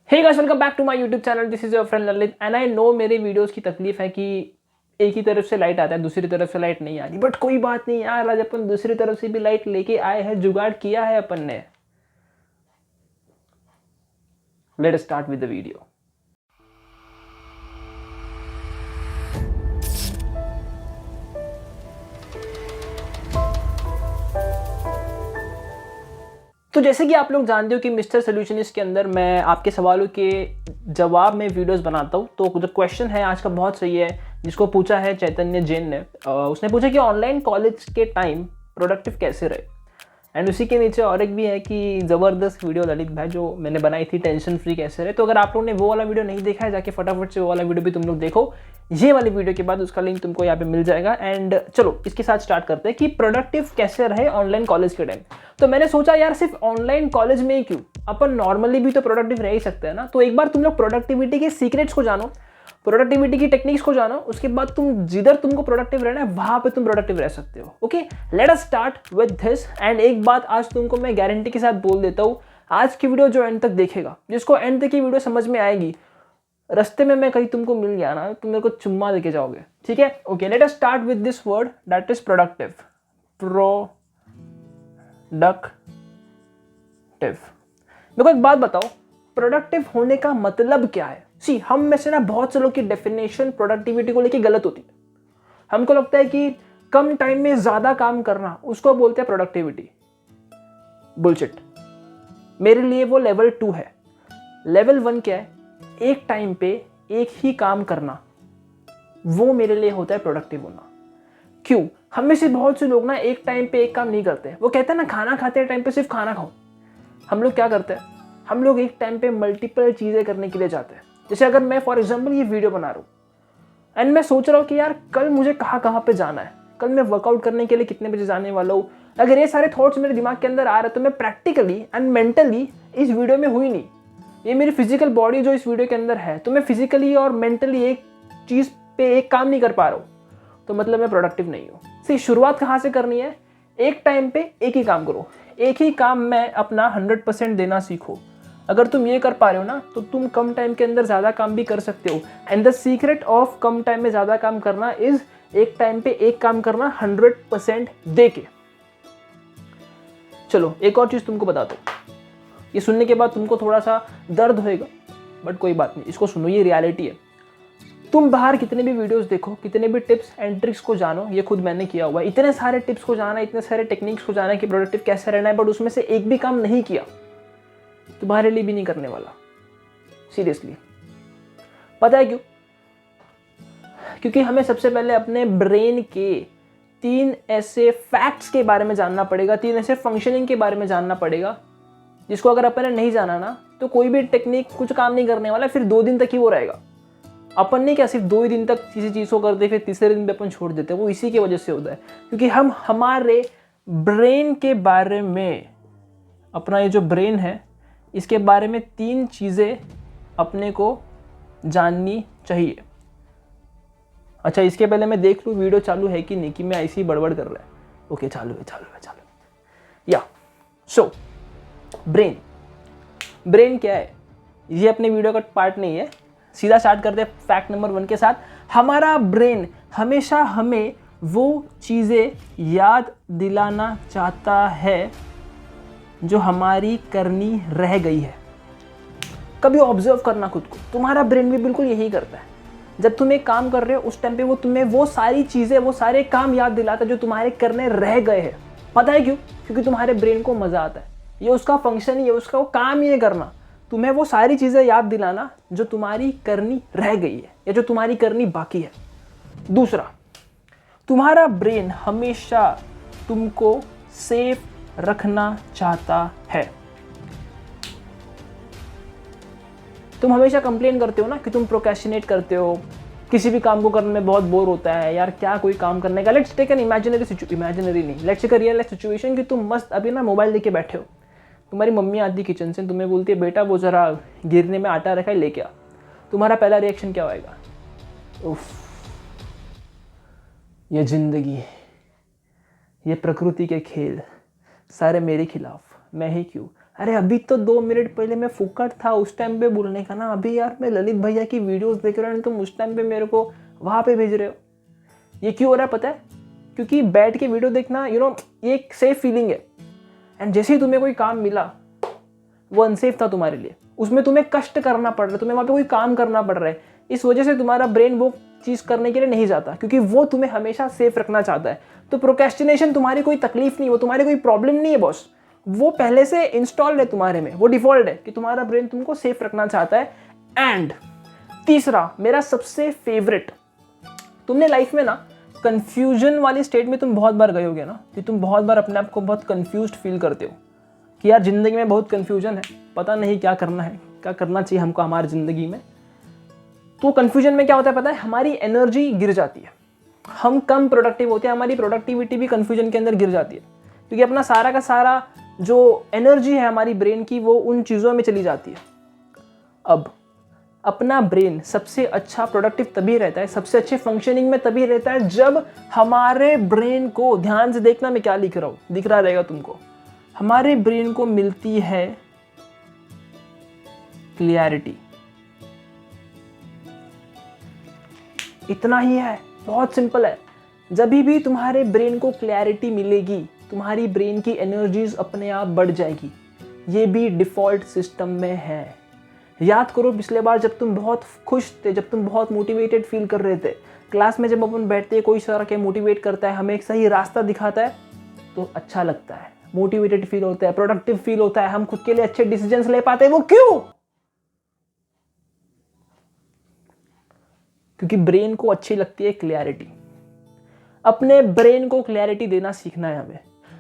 Hey guys, welcome back to my YouTube channel. This is your friend Lalit and I know मेरे videos की तकलीफ है कि एक ही तरफ से लाइट आता है, दूसरी तरफ से लाइट नहीं आ रही। बट कोई बात नहीं यार, आज अपन दूसरी तरफ से भी लाइट लेके आए हैं, जुगाड़ किया है अपन ने। Let us start with the video. तो जैसे कि आप लोग जानते हो कि मिस्टर सोल्यूशनिस्ट के अंदर मैं आपके सवालों के जवाब में वीडियोस बनाता हूँ। तो जो क्वेश्चन है आज का बहुत सही है, जिसको पूछा है चैतन्य जैन ने। उसने पूछा कि ऑनलाइन कॉलेज के टाइम प्रोडक्टिव कैसे रहे। एंड उसी के नीचे और एक भी है कि ज़बरदस्त वीडियो ललित भाई जो मैंने बनाई थी, टेंशन फ्री कैसे रहे। तो अगर आप लोगों ने वो वाला वीडियो नहीं देखा है, जाके फटाफट से वो वाला वीडियो भी तुम लोग देखो। ये वाली वीडियो के बाद उसका लिंक तुमको यहाँ पे मिल जाएगा। एंड चलो इसके साथ स्टार्ट करते हैं कि प्रोडक्टिव कैसे रहे ऑनलाइन कॉलेज के टाइम। तो मैंने सोचा यार सिर्फ ऑनलाइन कॉलेज में ही क्यों, अपन नॉर्मली भी तो प्रोडक्टिव रह ही सकते हैं ना। तो एक बार तुम लोग प्रोडक्टिविटी के सीक्रेट्स को जानो, प्रोडक्टिविटी की टेक्निक्स को जानो, उसके बाद तुम जिधर तुमको प्रोडक्टिव रहना है वहां पे तुम प्रोडक्टिव रह सकते हो। Okay, let us start with this. And एक बात आज तुमको मैं गारंटी के साथ बोल देता हूँ, आज की वीडियो जो एंड तक देखेगा, जिसको एंड तक की वीडियो समझ में आएगी, रास्ते में मैं कहीं तुमको मिल गया ना, तुम मेरे को चुम्मा देके जाओगे। ठीक है, okay, let us start with this word that is productive. Productive. मेरे को एक बात बताओ, प्रोडक्टिव होने का मतलब क्या है? सी, हम में से ना बहुत से लोग की डेफिनेशन प्रोडक्टिविटी को लेके गलत होती है। हमको लगता है कि कम टाइम में ज्यादा काम करना, उसको बोलते हैं प्रोडक्टिविटी। बुलशिट। मेरे लिए वो लेवल 2 है। लेवल 1 क्या है? एक टाइम पे एक ही काम करना, वो मेरे लिए होता है प्रोडक्टिव होना। क्यों? हम में से बहुत से लोग ना एक टाइम पे एक काम नहीं करते। वो कहते हैं ना, खाना खाते टाइम पे सिर्फ खाना खाओ। हम लोग क्या करते हैं? हम लोग एक टाइम पे मल्टीपल चीजें करने के लिए जाते हैं। जैसे अगर मैं फॉर एग्जाम्पल ये वीडियो बना रहा हूँ एंड मैं सोच रहा हूँ कि यार कल मुझे कहाँ पे जाना है, कल मैं वर्कआउट करने के लिए कितने बजे जाने वाला हूँ। अगर ये सारे थॉट्स मेरे दिमाग के अंदर आ रहे हैं तो मैं प्रैक्टिकली एंड मेंटली इस वीडियो में हुई नहीं। ये मेरी फिजिकल बॉडी जो इस वीडियो के अंदर है, तो मैं फिजिकली और मेंटली एक चीज पे एक काम नहीं कर पा रहा हूँ, तो मतलब मैं प्रोडक्टिव नहीं हूँ। सी, शुरुआत कहाँ से करनी है? एक टाइम पे एक ही काम करो, एक ही काम में अपना 100% देना सीखो। अगर तुम ये कर पा रहे हो ना, तो तुम कम टाइम के अंदर ज़्यादा काम भी कर सकते हो। And the secret of come time में ज़्यादा काम करना इज एक टाइम पे एक काम करना 100% दे के। चलो एक और चीज़ तुमको बताता हूँ। ये सुनने के बाद तुमको थोड़ा सा दर्द होएगा, बट कोई बात नहीं, इसको सुनो, ये रियलिटी है। तुम बाहर कितने भी वीडियोस देखो, कितने भी टिप्स एंड ट्रिक्स को जानो, ये खुद मैंने किया हुआ है। इतने सारे टिप्स को जाना, इतने सारे टेक्निक्स को जाना कि प्रोडक्टिव कैसे रहना है, बट उसमें से एक भी काम नहीं किया, तुम्हारे लिए भी नहीं करने वाला। सीरियसली। पता है क्यों? क्योंकि हमें सबसे पहले अपने ब्रेन के 3 ऐसे फैक्ट्स के बारे में जानना पड़ेगा, 3 ऐसे फंक्शनिंग के बारे में जानना पड़ेगा, जिसको अगर अपन ने नहीं जाना ना, तो कोई भी टेक्निक कुछ काम नहीं करने वाला। फिर 2 दिन तक ही वो रहेगा। अपन ने क्या सिर्फ 2 ही दिन तक किसी चीज़ को करते, फिर तीसरे दिन पे अपन छोड़ देते हैं। वो इसी की वजह से होता है, क्योंकि हम हमारे ब्रेन के बारे में, अपना ये जो ब्रेन है, इसके बारे में 3 चीज़ें अपने को जाननी चाहिए। अच्छा, इसके पहले मैं देख लूँ वीडियो चालू है कि नहीं, कि मैं ऐसी बड़बड़ कर रहा है। ओके, चालू है। या सो ब्रेन क्या है? ये अपने वीडियो का पार्ट नहीं है। सीधा स्टार्ट करते हैं फैक्ट नंबर 1 के साथ। हमारा ब्रेन हमेशा हमें वो चीज़ें याद दिलाना चाहता है जो हमारी करनी रह गई है। कभी ऑब्जर्व करना खुद को, तुम्हारा ब्रेन भी बिल्कुल यही करता है। जब तुम एक काम कर रहे हो उस टाइम पे वो तुम्हें वो सारी चीज़ें, वो सारे काम याद दिलाता है जो तुम्हारे करने रह गए हैं। पता है क्यों? क्योंकि तुम्हारे ब्रेन को मज़ा आता है। ये उसका फंक्शन ही है, उसका वो काम ही है करना, तुम्हें वो सारी चीज़ें याद दिलाना जो तुम्हारी करनी रह गई है या जो तुम्हारी करनी बाकी है। दूसरा, तुम्हारा ब्रेन हमेशा तुमको सेफ रखना चाहता है। तुम हमेशा कंप्लेन करते हो ना कि तुम प्रोक्रेस्टिनेट करते हो, किसी भी काम को करने में बहुत बोर होता है यार, क्या कोई काम करने का। लेट्स टेक एन इमेजिनरी नहीं, let's take a real life situation कि तुम मस्त अभी ना मोबाइल लेके बैठे हो, तुम्हारी मम्मी आती किचन से, तुम्हें बोलती है बेटा वो जरा गिरने में आटा रखा है, लेके आ। तुम्हारा पहला रिएक्शन क्या होएगा? उफ, ये जिंदगी, ये प्रकृति के खेल सारे मेरे खिलाफ, मैं ही क्यों? अरे अभी तो 2 मिनट पहले मैं फुकट था उस टाइम पे बोलने का ना, अभी यार मैं ललित भैया की वीडियोस देख रहा हूँ, तुम उस टाइम पे मेरे को वहाँ पे भेज रहे हो। ये क्यों हो रहा है पता है? क्योंकि बैठ के वीडियो देखना ये एक सेफ फीलिंग है। एंड जैसे ही तुम्हें कोई काम मिला वो अनसेफ था तुम्हारे लिए, उसमें तुम्हें कष्ट करना पड़ रहा है, तुम्हें वहाँ पे कोई काम करना पड़ रहा है, इस वजह से तुम्हारा ब्रेन वो चीज़ करने के लिए नहीं जाता, क्योंकि वो तुम्हें हमेशा सेफ रखना चाहता है। तो प्रोक्रेस्टिनेशन तुम्हारी कोई तकलीफ नहीं, वो तुम्हारी कोई प्रॉब्लम नहीं है बॉस, वो पहले से इंस्टॉल्ड है तुम्हारे में, वो डिफॉल्ट है कि तुम्हारा ब्रेन तुमको सेफ रखना चाहता है। एंड तीसरा मेरा सबसे फेवरेट, तुमने लाइफ में ना कंफ्यूजन वाली स्टेट में तुम बहुत बार गए होगे ना, कि तुम बहुत बार अपने आप को बहुत कंफ्यूज्ड फील करते हो कि यार ज़िंदगी में बहुत कंफ्यूजन है, पता नहीं क्या करना है, क्या करना चाहिए हमको हमारी ज़िंदगी में। तो कंफ्यूजन में क्या होता है पता है? हमारी एनर्जी गिर जाती है, हम कम प्रोडक्टिव होते हैं, हमारी प्रोडक्टिविटी भी कंफ्यूजन के अंदर गिर जाती है, क्योंकि अपना सारा का सारा जो एनर्जी है हमारी ब्रेन की वो उन चीज़ों में चली जाती है। अब अपना ब्रेन सबसे अच्छा प्रोडक्टिव तभी रहता है, सबसे अच्छे फंक्शनिंग में तभी रहता है जब हमारे ब्रेन को, ध्यान से देखना मैं क्या लिख रहा हूँ, दिख रहा रहेगा तुमको, हमारे ब्रेन को मिलती है क्लियरिटी। इतना ही है, बहुत सिंपल है। जब भी तुम्हारे ब्रेन को क्लैरिटी मिलेगी, तुम्हारी ब्रेन की एनर्जीज अपने आप बढ़ जाएगी। ये भी डिफ़ॉल्ट सिस्टम में है। याद करो पिछले बार जब तुम बहुत खुश थे, जब तुम बहुत मोटिवेटेड फील कर रहे थे, क्लास में जब अपन बैठते हैं, कोई सर के मोटिवेट करता है, हमें एक सही रास्ता दिखाता है तो अच्छा लगता है, मोटिवेटेड फील होता है, प्रोडक्टिव फील होता है, हम खुद के लिए अच्छे डिसीजंस ले पाते हैं। वो क्यों? क्योंकि ब्रेन को अच्छी लगती है क्लैरिटी। अपने ब्रेन को क्लैरिटी देना सीखना है हमें।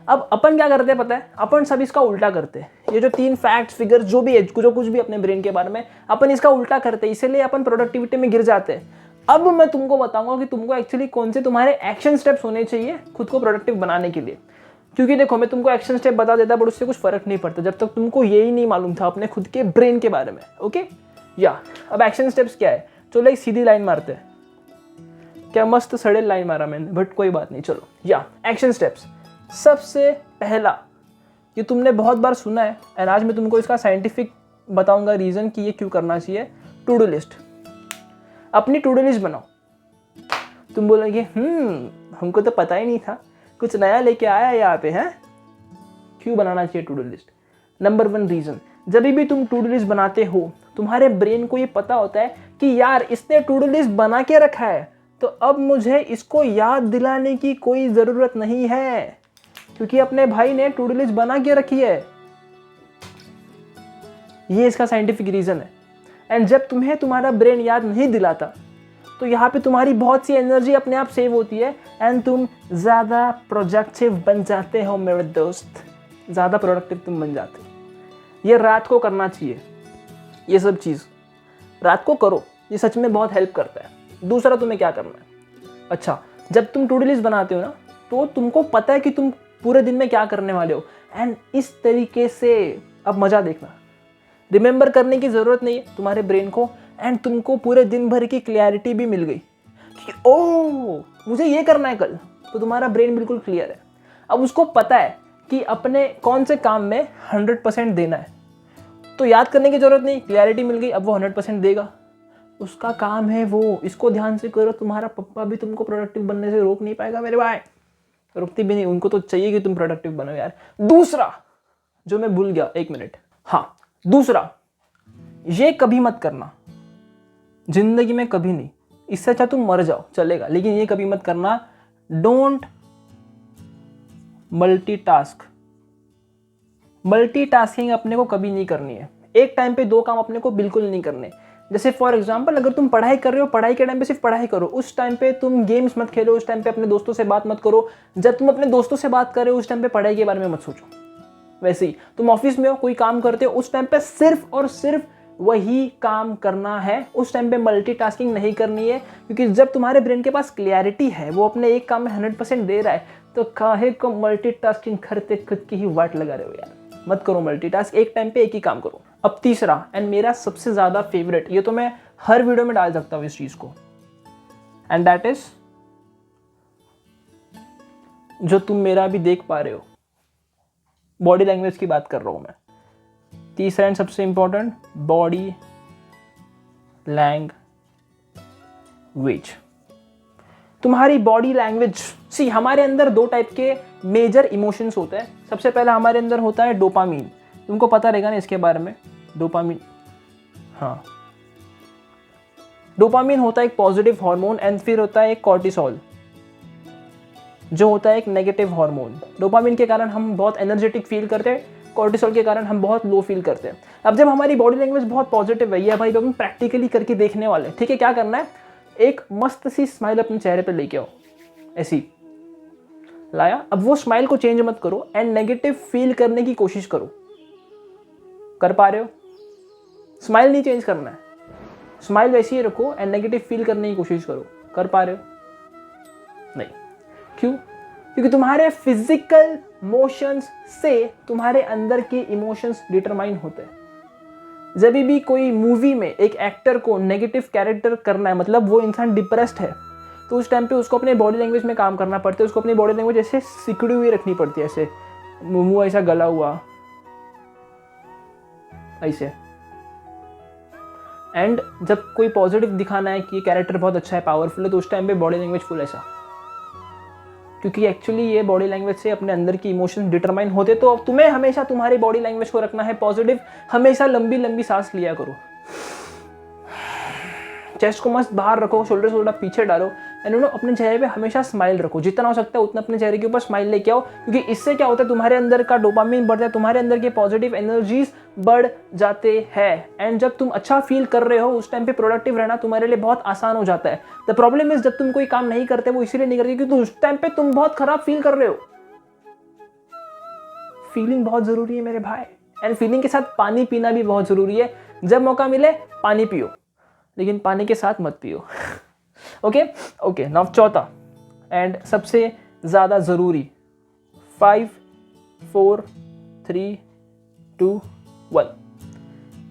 अब अपन क्या करते हैं पता है? अपन सब इसका उल्टा करते हैं। ये जो 3 फैक्ट्स फिगर जो भी है, जो कुछ भी अपने ब्रेन के बारे में, अपन इसका उल्टा करते हैं, इसीलिए अपन प्रोडक्टिविटी में गिर जाते हैं। अब मैं तुमको बताऊंगा कि तुमको एक्चुअली कौन से तुम्हारे एक्शन स्टेप्स होने चाहिए खुद को प्रोडक्टिव बनाने के लिए। क्योंकि देखो मैं तुमको एक्शन स्टेप बता देता बट उससे कुछ फर्क नहीं पड़ता जब तक तुमको यही नहीं मालूम था अपने खुद के ब्रेन के बारे में। ओके या अब एक्शन स्टेप्स क्या है? चलो एक सीधी लाइन मारते हैं। क्या मस्त सड़े लाइन मारा मैंने, बट कोई बात नहीं। चलो या एक्शन स्टेप्स। सबसे पहला, ये तुमने बहुत बार सुना है एंड आज मैं तुमको इसका साइंटिफिक बताऊंगा रीजन कि ये क्यों करना चाहिए। To do list. अपनी टू डू लिस्ट बनाओ। तुम बोलोगे हमको तो पता ही नहीं था, कुछ नया लेके आया यहाँ पे है। क्यों बनाना चाहिए to do list? Number 1 reason, जब भी तुम टू डू लिस्ट बनाते हो तुम्हारे ब्रेन को ये पता होता है कि यार इसने टू डू लिस्ट बना के रखा है तो अब मुझे इसको याद दिलाने की कोई ज़रूरत नहीं है, क्योंकि अपने भाई ने टू डू लिस्ट बना के रखी है। ये इसका साइंटिफिक रीज़न है। एंड जब तुम्हें तुम्हारा ब्रेन याद नहीं दिलाता तो यहाँ पे तुम्हारी बहुत सी एनर्जी अपने आप सेव होती है एंड तुम ज़्यादा प्रोडक्टिव बन जाते हो मेरे दोस्त, ज़्यादा प्रोडक्टिव तुम बन जाते हो। ये रात को करना चाहिए, ये सब चीज़ रात को करो, ये सच में बहुत हेल्प करता है। दूसरा तुम्हें क्या करना है? अच्छा, जब तुम टू डू लिस्ट बनाते हो ना तो तुमको पता है कि तुम पूरे दिन में क्या करने वाले हो एंड इस तरीके से अब मज़ा देखना, रिमेंबर करने की ज़रूरत नहीं है तुम्हारे ब्रेन को एंड तुमको पूरे दिन भर की क्लैरिटी भी मिल गई कि ओह मुझे ये करना है कल, तो तुम्हारा ब्रेन बिल्कुल क्लियर है। अब उसको पता है कि अपने कौन से काम में 100% देना है, तो याद करने की ज़रूरत नहीं, क्लैरिटी मिल गई, अब वो 100% देगा, उसका काम है वो। इसको ध्यान से करो, तुम्हारा पप्पा भी तुमको प्रोडक्टिव बनने से रोक नहीं पाएगा मेरे भाई, रुकती भी नहीं, उनको तो चाहिए कि तुम प्रोडक्टिव बनो यार। दूसरा जो मैं भूल गया, 1 मिनट, हाँ दूसरा, ये कभी मत करना जिंदगी में, कभी नहीं, इससे अच्छा तुम मर जाओ चलेगा, लेकिन ये कभी मत करना, डोंट मल्टीटास्क। मल्टीटास्किंग अपने को कभी नहीं करनी है। एक टाइम पे 2 काम अपने को बिल्कुल नहीं करने। जैसे फॉर एग्जांपल अगर तुम पढ़ाई कर रहे हो, पढ़ाई के टाइम पे सिर्फ पढ़ाई करो, उस टाइम पे तुम गेम्स मत खेलो, उस टाइम पे अपने दोस्तों से बात मत करो। जब तुम अपने दोस्तों से बात कर रहे हो उस टाइम पे पढ़ाई के बारे में मत सोचो। वैसे ही तुम ऑफिस में हो, कोई काम करते हो, उस टाइम पे सिर्फ और सिर्फ वही काम करना है, उस टाइम पे मल्टीटास्किंग नहीं करनी है। क्योंकि जब तुम्हारे ब्रेन के पास क्लियरिटी है, वो अपने एक काम में 100% दे रहा है, तो काहे को मल्टीटास्किंग करते खुद की ही वाट लगा रहे हो यार। मत करो मल्टीटास्क, एक टाइम पे एक ही काम करो। अब तीसरा एंड मेरा सबसे ज़्यादा फेवरेट, ये तो मैं हर वीडियो में डाल सकता हूँ इस चीज़ को, एंड दैट इज, जो तुम मेरा भी देख पा रहे हो, बॉडी लैंग्वेज की बात कर रहा हूँ मैं। तीसरा एंड सबसे इंपॉर्टेंट, बॉडी लैंग्वेज। तुम्हारी बॉडी लैंग्वेज, सी हमारे अंदर दो टाइप के मेजर इमोशंस होते हैं। सबसे पहला हमारे अंदर होता है डोपामीन, तुमको पता रहेगा ना इसके बारे में, डोपामीन। हाँ, डोपामीन होता है एक पॉजिटिव हार्मोन, एंड फिर होता है एक कॉर्टिसोल जो होता है एक नेगेटिव हार्मोन। डोपामीन के कारण हम बहुत एनर्जेटिक फील करते हैं, कॉर्टिसोल के कारण हम बहुत लो फील करते हैं। अब जब हमारी बॉडी लैंग्वेज बहुत पॉजिटिव है, ये भाई हम प्रैक्टिकली करके देखने वाले हैं, ठीक है। क्या करना है, एक मस्त सी स्माइल अपने चेहरे पे लेके आओ, ऐसी लाया। अब वो स्माइल को चेंज मत करो एंड नेगेटिव फील करने की कोशिश करो। कर पा रहे हो? स्माइल नहीं चेंज करना है, स्माइल वैसी ही रखो एंड नेगेटिव फील करने की कोशिश करो। कर पा रहे हो? नहीं। क्यों? क्योंकि तुम्हारे फिजिकल मोशंस से तुम्हारे अंदर के इमोशंस डिटरमाइन होते हैं। जब भी कोई मूवी में एक एक्टर को नेगेटिव कैरेक्टर करना है, मतलब वो इंसान डिप्रेस्ड है, तो उस टाइम पे उसको अपने बॉडी लैंग्वेज में काम करना पड़ता है। उसको अपनी बॉडी लैंग्वेज ऐसे सिकड़ी हुई रखनी पड़ती है, ऐसे मुंह ऐसा गला हुआ ऐसे। एंड जब कोई पॉजिटिव दिखाना है कि ये कैरेक्टर बहुत अच्छा है, पावरफुल है, तो उस टाइम पे बॉडी लैंग्वेज फुल ऐसा, क्योंकि एक्चुअली ये बॉडी लैंग्वेज से अपने अंदर की इमोशंस डिटरमाइन होते। तो अब तुम्हें हमेशा तुम्हारी बॉडी लैंग्वेज को रखना है पॉजिटिव। हमेशा लंबी लंबी सांस लिया करो, चेस्ट को मस्त बाहर रखो, शोल्डर शोल्डर पीछे डालो, एंड अपने चेहरे पे हमेशा स्माइल रखो। जितना हो सकता है उतना अपने चेहरे के ऊपर स्माइल लेके आओ, क्योंकि इससे क्या होता है, तुम्हारे अंदर का डोपामिन बढ़ जाता है, तुम्हारे अंदर के पॉजिटिव एनर्जीज बढ़ जाते हैं। एंड जब तुम अच्छा फील कर रहे हो, उस टाइम पे प्रोडक्टिव रहना तुम्हारे लिए बहुत आसान हो जाता है। द प्रॉब्लम इज, जब तुम कोई काम नहीं करते, वो इसीलिए नहीं करते क्योंकि उस टाइम पे तुम बहुत खराब फील कर रहे हो। फीलिंग बहुत जरूरी है मेरे भाई, एंड फीलिंग के साथ पानी पीना भी बहुत जरूरी है। जब मौका मिले पानी पियो, लेकिन पानी के साथ मत पियो। ओके नाउ चौथा एंड सबसे ज्यादा जरूरी, 5 4 3 2 1।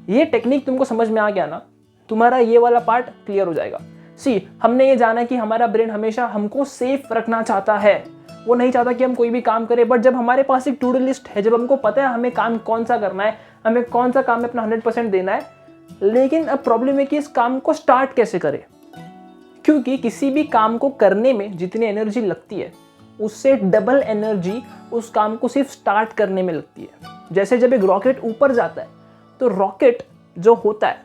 ये टेक्निक तुमको समझ में आ गया ना, तुम्हारा ये वाला पार्ट क्लियर हो जाएगा। सी, हमने ये जाना कि हमारा ब्रेन हमेशा हमको सेफ रखना चाहता है, वो नहीं चाहता कि हम कोई भी काम करें। बट जब हमारे पास एक टू डू लिस्ट है, जब हमको पता है हमें काम कौन सा करना है, हमें कौन सा काम में अपना 100% देना है, लेकिन अब प्रॉब्लम है कि इस काम को स्टार्ट कैसे करें। क्योंकि किसी भी काम को करने में जितनी एनर्जी लगती है, उससे डबल एनर्जी उस काम को सिर्फ स्टार्ट करने में लगती है। जैसे जब एक रॉकेट ऊपर जाता है, तो रॉकेट जो होता है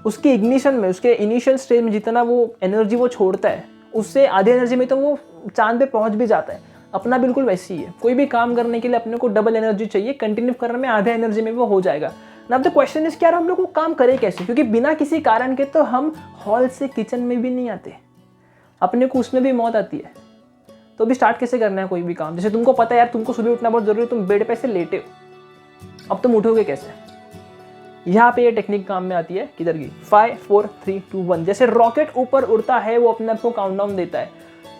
उसके इग्निशन में, उसके इनिशियल स्टेज में जितना वो एनर्जी वो छोड़ता है, उससे आधी एनर्जी में तो वो चांद पे पहुंच भी जाता है। अपना बिल्कुल वैसे ही है, कोई भी काम करने के लिए अपने को डबल एनर्जी चाहिए, कंटिन्यू करने में आधे एनर्जी में वो हो जाएगा। अब द क्वेश्चन इज, क्या हम लोग को काम करें कैसे? क्योंकि बिना किसी कारण के तो हम हॉल से किचन में भी नहीं आते, अपने को उसमें भी मौत आती है। तो अभी स्टार्ट कैसे करना है कोई भी काम? जैसे तुमको पता है यार तुमको सुबह उठना बहुत जरूरी है, तुम बेड पे से लेटे हो, अब तुम उठोगे कैसे? यहाँ पे ये टेक्निक काम में आती है, किधर की? 5 4 3 2 1। जैसे रॉकेट ऊपर उड़ता है, वो अपने आप को काउंटडाउन देता है,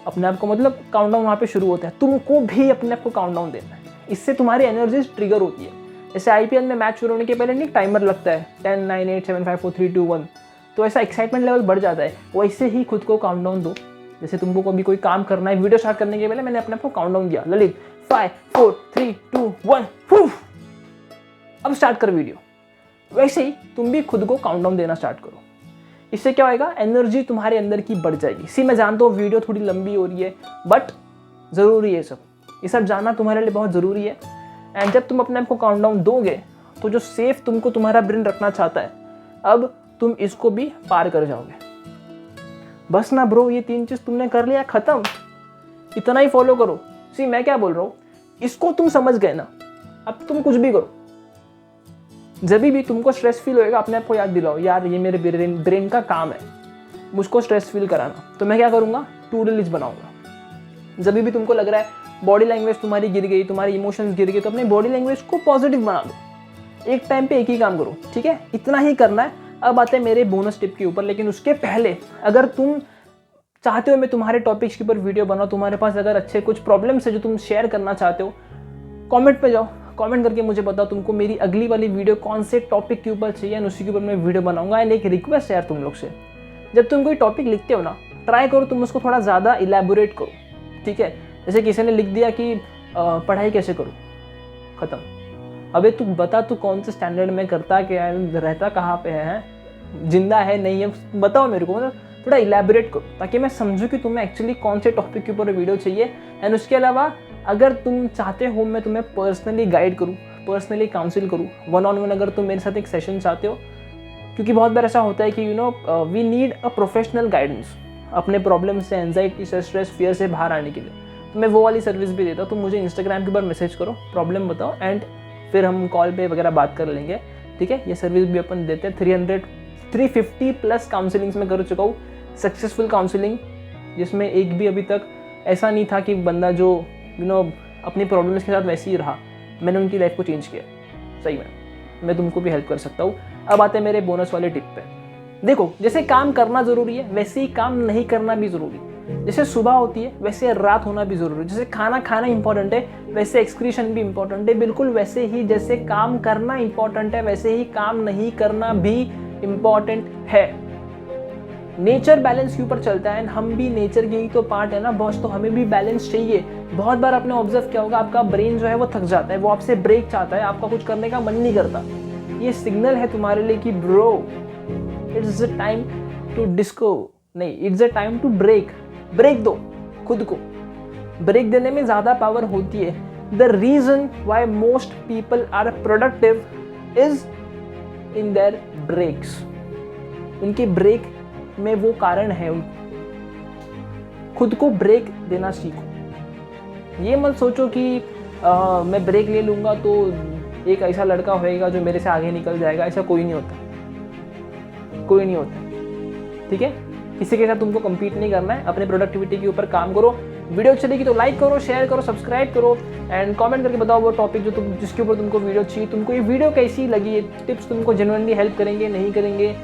अपने आप को मतलब काउंटडाउन वहाँ पे शुरू होता है, तुमको भी अपने आप को काउंटडाउन देना है। इससे तुम्हारी एनर्जी ट्रिगर होती है। जैसे आईपीएल में मैच शुरू होने के पहले नहीं टाइमर लगता है, 10 9 8 7 5 4 3 2 1, तो ऐसा एक्साइटमेंट लेवल बढ़ जाता है। वैसे ही खुद को काउंटडाउन दो। जैसे तुमको कभी कोई काम करना है, वीडियो स्टार्ट करने के पहले मैंने अपने आप को काउंटडाउन दिया, ललित 5 4 3 2 1, अब स्टार्ट कर वीडियो। वैसे ही तुम भी खुद को काउंटडाउन देना स्टार्ट करो। इससे क्या होएगा, एनर्जी तुम्हारे अंदर की बढ़ जाएगी। सी, मैं जानता हूँ वीडियो थोड़ी लंबी हो रही है, बट ज़रूरी है ये सब जानना तुम्हारे लिए बहुत ज़रूरी है। एंड जब तुम अपने आप को काउंटडाउन दोगे, तो जो सेफ तुमको तुम्हारा ब्रेन रखना चाहता है, अब तुम इसको भी पार कर जाओगे। बस ना ब्रो, ये 3 चीज़ तुमने कर लिया, ख़त्म। इतना ही फॉलो करो। सी, मैं क्या बोल रहा हूँ, इसको तुम समझ गए ना, अब तुम कुछ भी करो। जब भी तुमको स्ट्रेस फील होएगा, अपने आप को याद दिलाओ, यार ये मेरे ब्रेन का काम है मुझको स्ट्रेस फील कराना। तो मैं क्या करूँगा, टू डू लिस्ट बनाऊंगा। जब भी तुमको लग रहा है बॉडी लैंग्वेज तुम्हारी गिर गई, तुम्हारी इमोशंस गिर गए, तो अपने बॉडी लैंग्वेज को पॉजिटिव बना दो। एक टाइम पे एक ही काम करो, ठीक है? इतना ही करना है। अब आते हैं मेरे बोनस टिप के ऊपर, लेकिन उसके पहले अगर तुम चाहते हो मैं तुम्हारे टॉपिक्स के ऊपर वीडियो बनाऊँ, तुम्हारे पास अगर अच्छे कुछ प्रॉब्लम्स है जो तुम शेयर करना चाहते हो, कमेंट पे जाओ, कमेंट करके मुझे बताओ तुमको मेरी अगली वाली वीडियो कौन से टॉपिक के ऊपर चाहिए, उसी के ऊपर मैं वीडियो बनाऊंगा। एंड एक रिक्वेस्ट है यार तुम लोग से, जब तुम कोई टॉपिक लिखते हो ना, ट्राई करो तुम उसको थोड़ा ज़्यादा इलेबोरेट करो, ठीक है? जैसे किसी ने लिख दिया कि पढ़ाई कैसे करूँ, ख़त्म। अबे तू बता, तू कौन से स्टैंडर्ड में करता क्या है, रहता कहाँ पे है, जिंदा है नहीं है, बताओ मेरे को, मतलब थोड़ा इलेबोरेट करो ताकि मैं समझूँ कि तुम्हें एक्चुअली कौन से टॉपिक के ऊपर वीडियो चाहिए। एंड उसके अलावा अगर तुम चाहते हो मैं तुम्हें पर्सनली गाइड करूँ, पर्सनली काउंसिल करूँ, 1-on-1 अगर तुम मेरे साथ एक सेशन चाहते हो, क्योंकि बहुत बार ऐसा होता है कि we need a professional guidance अपने प्रॉब्लम से, एंजाइटी से, स्ट्रेस, फियर से बाहर आने के लिए, तो मैं वो वाली सर्विस भी देता हूँ। तो मुझे इंस्टाग्राम के ऊपर मैसेज करो, प्रॉब्लम बताओ, एंड फिर हम कॉल पे वगैरह बात कर लेंगे, ठीक है। ये सर्विस भी अपन देते हैं। 350 प्लस काउंसलिंग्स में कर चुका हूँ, सक्सेसफुल काउंसलिंग, जिसमें एक भी अभी तक ऐसा नहीं था कि बंदा जो अपनी प्रॉब्लम्स के साथ वैसे ही रहा, मैंने उनकी लाइफ को चेंज किया। सही में मैं तुमको भी हेल्प कर सकता हूँ। अब आते हैं मेरे बोनस वाले टिप पे। देखो, जैसे काम करना ज़रूरी है वैसे ही काम नहीं करना भी ज़रूरी है। जैसे सुबह होती है वैसे रात होना भी ज़रूरी है। जैसे खाना खाना इंपॉर्टेंट है वैसे एक्सक्रीशन भी इंपॉर्टेंट है। बिल्कुल वैसे ही जैसे काम करना इंपॉर्टेंट है वैसे ही काम नहीं करना भी इंपॉर्टेंट है। नेचर बैलेंस के ऊपर चलता है, हम भी नेचर के ही तो पार्ट है ना बॉस, तो हमें भी बैलेंस चाहिए। बहुत बार आपने ऑब्जर्व किया होगा, आपका ब्रेन जो है वो थक जाता है, वो आपसे ब्रेक चाहता है, आपका कुछ करने का मन नहीं करता। ये सिग्नल है तुम्हारे लिए कि bro it's a time to disco, नहीं it's a time to break. Break दो खुद को, ब्रेक देने में ज़्यादा पावर होती है। The reason why most people are productive is in their breaks. उनके ब्रेक में वो कारण है। खुद को ब्रेक देना सीखो। ये मत सोचो कि मैं ब्रेक ले लूँगा तो एक ऐसा लड़का होएगा जो मेरे से आगे निकल जाएगा। ऐसा कोई नहीं होता, कोई नहीं होता, ठीक है। किसी के साथ तुमको compete नहीं करना है, अपने प्रोडक्टिविटी के ऊपर काम करो। वीडियो अच्छी लगी तो लाइक करो, शेयर करो, सब्सक्राइब करो, एंड कमेंट करके बताओ वो टॉपिक जो जिसके ऊपर तुमको वीडियो चाहिए। तुमको ये वीडियो कैसी लगी, ये टिप्स तुमको जेन्युइनली हेल्प करेंगे नहीं करेंगे,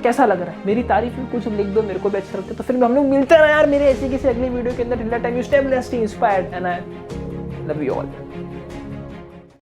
कैसा लग रहा है। मेरी तारीफ में कुछ लिख दो, मेरे को भी अच्छा लगता है। तो फिर हम लोग मिलते हैं यार मेरे ऐसी किसी अगली वीडियो के अंदर। Till that time you stay blessed, inspired, and I love you all.